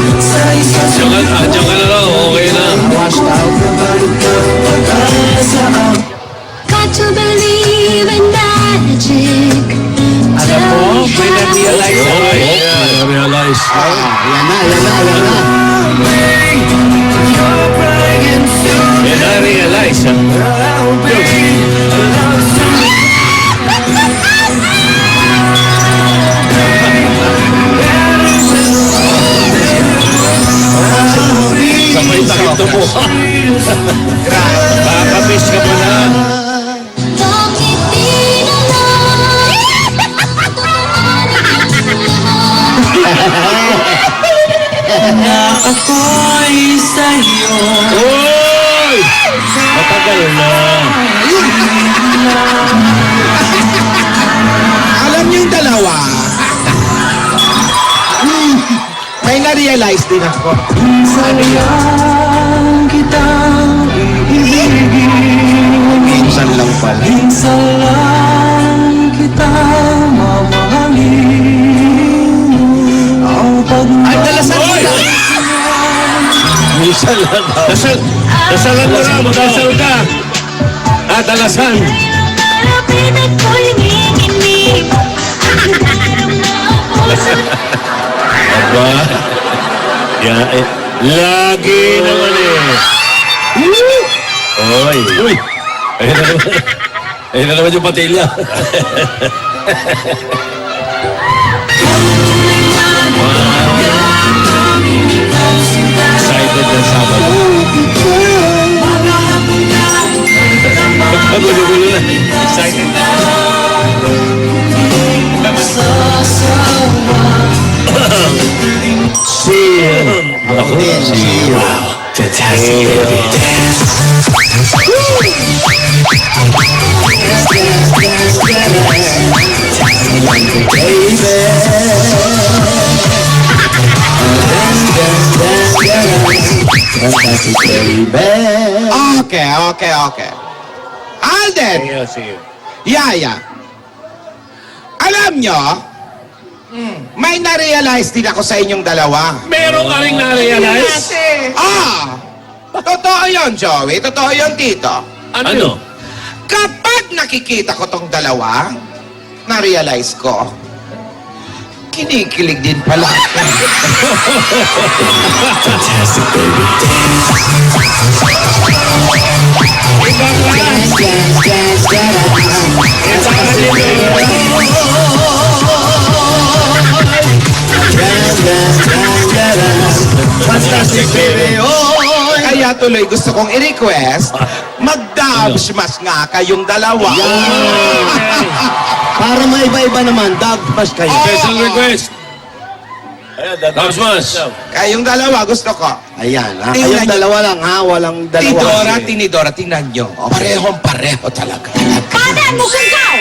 Andiyan ka na lang, okay na. Got to believe in magic. Alam mo, may na-realize ako. Okay, realize. Yan na, yan na, yan na. Yan na, realize. Sabay takip na po. Kakamiss ka pa na. Bakit di na lang? Na ako'y sa'yo. Uy! Matagal na. Alam niyo yung dalawa, may na-realize din ako. Sayang kitang iibigin. Minsan lang pala. Minsan lang kitang mamahalin. Ang Ay, dalasan mo na. Minsan lang. Dasalan mo na, magdasal ka. Dalasan. Pilit ko'y nginginig. Aba. Yan, eh. Lagi naman eh. Oy. Uy. Ayun na naman yung patilya. Excited na Sabado. Magulo-gulo na. Excited na. See you. Ako din. See you. Fantastic. Okay. Alden, See you. Yaya, alam nyo, may na-realize din ako sa inyong dalawa. Meron ka rin na-realize? Totoo yun, Joey. Totoo yun, Tito. Ano? Kapag nakikita ko tong dalawa, na-realize ko, kinikilig din pala ako. Fantastic, baby. Fantastic, baby. Kaya tuloy gusto kong i-request, mag-dub smash nga kayong dalawa. Para maiba-iba naman, dog pass kayo. Special request. Tapos, Kayong dalawa gusto ko. Ayan, ha? Tingnan Kayong niyo. dalawa lang, ha? Walang dalawa. Tidora, Tinidora, tingnan nyo. Parehong-pareho talaga. Padan mo kung kau!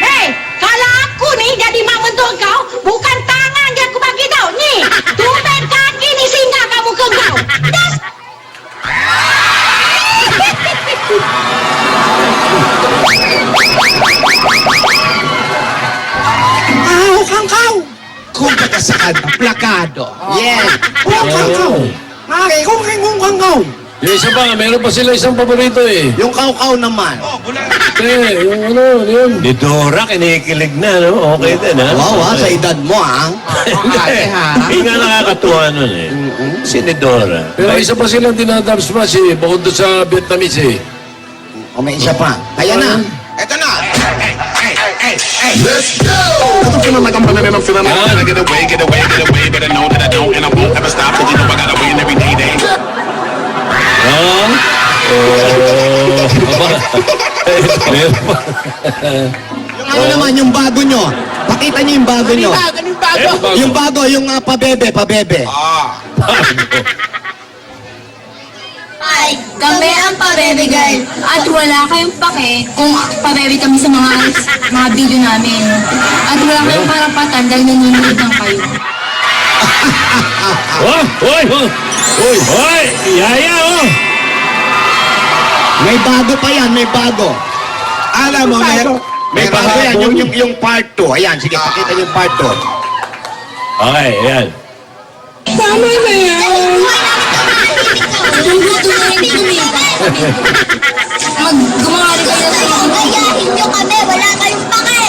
Eh, kala aku ni jadi mak mentua kau, bukan tangan yang aku bagi tau ni. Tumben kaki ni singgah kamu ke kau. Das. Kang kau! Kung kagasaan, plakado. Yes. Kung kau! yung isa pa, meron pa sila isang paborito eh. Yung kaukaw naman. Yung ano, yun. Ni Dora, kinikilig na, no? Okay din, ha? Wow, ha? Sa edad mo, ha? Hindi nga nakakatuwa nun eh. Si ni Dora. Pero isa pa silang dinadab smash eh, bukod doon sa Vietnamese eh. O may isa pa. Ayan na. Eto na! I'm feeling like I'm running and I'm feeling like I'm gonna get away, but I know that I don't and I won't ever stop, 'cause you know I gotta win every day. Ah? Meron pa. Yung ano naman, yung bago nyo. Pakita nyo yung bago nyo. Yung bago, yung pabebe. Ay, kami ang pabebe guys. At wala kayong pake kung pabebe kami sa mga video namin. At wala kayong karapatan dahil nanonood lang kayo. Hoy! Yaya, oh! May bago pa yan, may bago. Alam mo, May bago yan, yung part 2. Ayan, sige, pakita yung part 2. Okay, ayan. Tama na Gumawa rin kayo ng Gayahin nyo kami, wala kayong pake.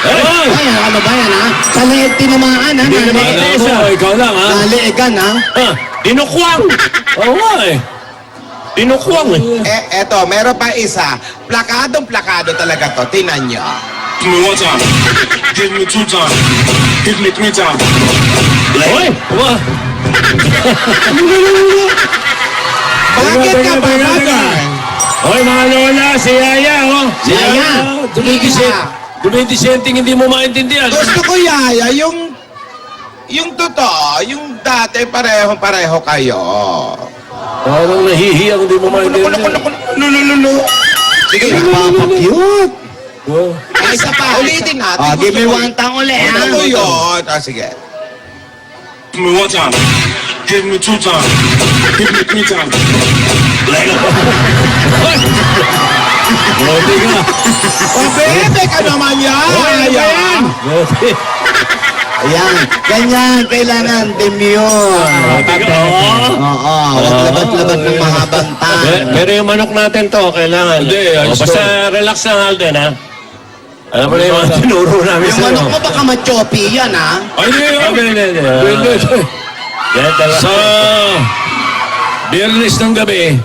Ay! Ay, ano ba yan, ha? Sa leeg tinamaan, ha? Hindi naman Naleeg. mo, ikaw lang, ha? Naleegan, ha? Ah, dinukwang! Oo nga eh. Dinukwang eh. Eto, meron pa isa. Plakadong-plakado talaga to. Tinan nyo. Give me one time. Give me two times. Give me three times. Hoy! Aba! Bakit ka ba, brother? Hoy, mga lola, si Yaya, oh. Si Yaya. Dumidisenting hindi mo maintindihan. Gusto ko, Yaya, yung totoo, yung dati pareho kayo. Parang nahihiyang hindi mo maintindihan. Lulululu. Sige, Nagpapakyut. Oh. isa pa. Ulitin natin. Oh, give me one tang uli, ha? Ano ko yun? Sige. Give me one time. Give me two times. Give me three times. Grabe ka. Pabebe ka naman yan. Ayan. Grabe. Ayan, ganyan, kailangan demure. Grabe ka. Oo, huwag labat-labat ng mahabang tang. Pero yung manok natin to, kailangan. Hindi, basta relax lang, Alden, ha? Alam mo na yung mga tinuro namin Yung sa'yo. manok mo baka machoppy yan, ha? Ay, hindi. Yan talaga. Sa Biyernes ng gabi,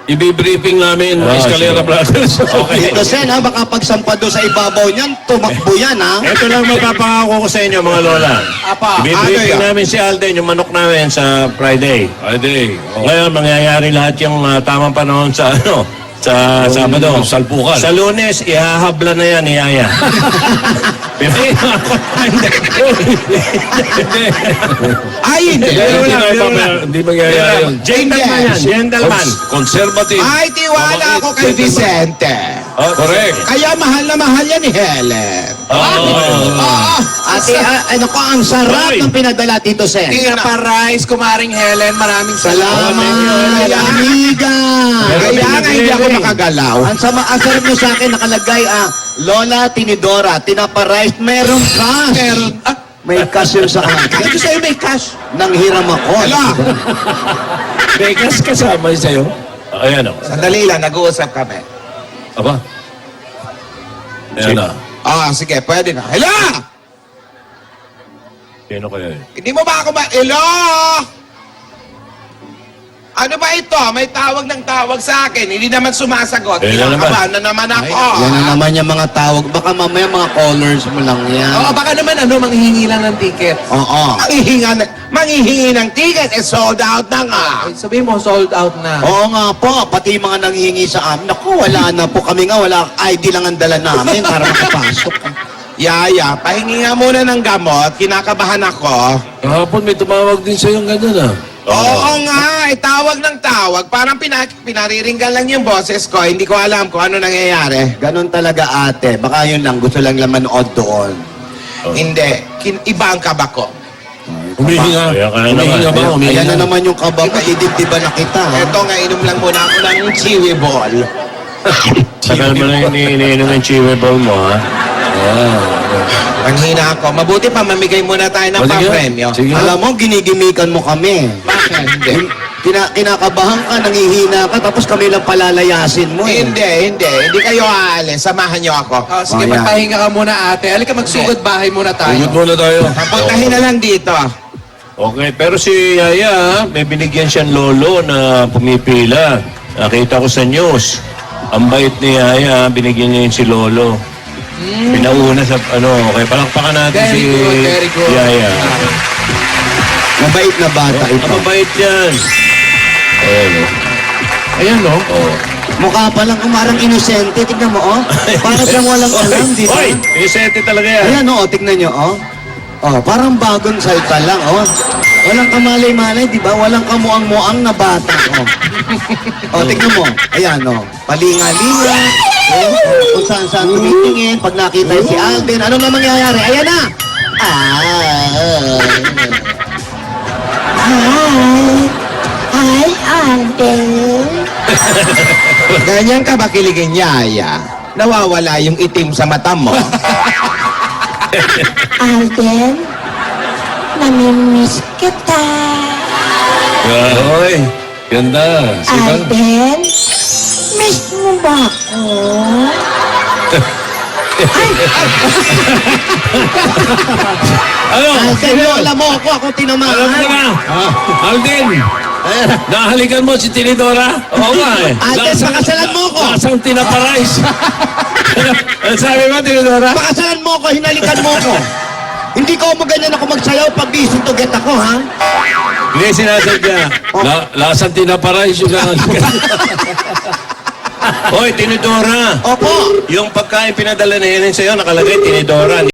i-briefing namin Escalera Brothers. Okay. Dito, Sen, ha? Baka pagsampa doon sa ibabaw niyan, tumakbo yan, ha? Ito lang mapapangako ko sa inyo, mga lola. Apa, I-briefing ano yan? namin si Alden, yung manok namin sa Friday. Ngayon, mangyayari lahat yung tamang panahon sa sa Sabado. Salpukan. Sa Lunes, ihahabla na yan ni Yaya. Ay, hindi. Hindi mangyayari yun. Gentleman yan, gentleman. Conservative. Ay, tiwala ako kay Vicente. Correct. Kaya mahal na mahal yan ni Helen. Ate, ano ko, ang sarap Hoy. ng pinadala, Tito Sen. Parais, kumaring Helen, maraming Salamat, amiga. Kaya nga hindi ako makagalaw. Ang sarap nyo sa akin, nakalagay, Lola Tinidora, tinapa-rice, meron cash. Meron. May cash yun sa akin. Ito sa'yo may cash. Nanghiram ako. Hala. Vegas kasama yun sa'yo? Ayan o. Sandali lang, nag-uusap kami. Aba. Ayan na. Sige, pwede na. Hello! Sino kaya yun? Hindi mo ba ako Hello! Ano ba ito? May tawag ng tawag sa akin. Hindi naman sumasagot. Eh, yan naman. Kinakabahan na naman ako. Yan na naman yung mga tawag. Baka mamaya mga callers mo lang yan. baka naman manghihingi lang ng ticket. Oo. Manghihingi ng ticket, sold out na nga. Sabihin mo, sold out na. Oo nga po, pati yung mga nanghihingi sa amin. Naku, wala na po kami nga. Wala, ID lang ang dala namin para makapasok. Yaya, pahingi nga muna ng gamot. Kinakabahan ako. Kahapon may tumawag din sa'yo ganun Oo nga, tawag ng tawag. Parang pinariringgan lang yung boses ko. Hindi ko alam kung ano nangyayari. Ganon talaga, ate. Baka yun lang, gusto lang manood doon. Hindi. Iba ang kaba ko. Humihinga. Humihinga ba? Ayan na naman yung kaba mo. Idibdiba na kita. ha? Eto nga, inom lang muna ako ng chiwi ball. Tagal mo na iniinom yung chiwi ball mo, ha? Ang hina ako. Mabuti pa, mamigay muna tayo ng pa-premyo. Sige. Alam mo, ginigimikan mo kami. Bakit? Hindi. Kinakabahan ka, nangihina ka, tapos kami lang palalayasin mo eh. Hindi. Hindi kayo aalis. Samahan niyo ako. Sige, Ayan. magpahinga ka muna, ate. Halika, magsugod bahay muna tayo. Tugod muna tayo. Puntahin na lang dito. Okay, pero si Yaya, may binigyan siyang lolo na pumipila. Nakita ko sa news. Ang bait ni Yaya, binigyan niya yun si lolo. Pinauna sa, okay, palakpakan natin Very si good, very good. Yaya. Mabait na bata ito. Ang mabait yan. Ayan, Ayan, no? oh. Mukha pa lang, umarang inosente. Tignan mo, oh. Para siyang walang alam, di ba? Hoy! Isete talaga yan. Ayan, oh, tignan nyo, oh. Oh, parang bagong salta lang, oh. Walang kamalay-malay, di ba? Walang kamuang-muang na bata, oh. Oh, tignan mo. Ayan, oh. Palinga-linga. Oh, kung saan-saan tumitingin. Pag nakita si Alden, ano na mangyayari? Ayan na! Hi, Alden. Ganyan ka ba kiligin, Yaya? Nawawala yung itim sa mata mo. Alden, namimiss kita. Hoy! Ganda. Sino? Alden, miss mo ba ako? Ano? Alden, lola mo ako. Ako Alam ko tinamaan. na. Alden, nahalikan mo si Tinidora? Oo nga eh. Alden, pakasalan mo ako. Lasang tinaparais. Ano sabi mo, Tinidora? Pakasalan mo ako, hinalikan mo ako. Hindi ko maganyan ako magsayaw pag busy to get ako, ha? Hindi sinasadya. Lasang tinaparais yung Hoy, Tinidora. Opo. Yung pagkain pinadala na yan sa'yo, nakalagay Tinidora.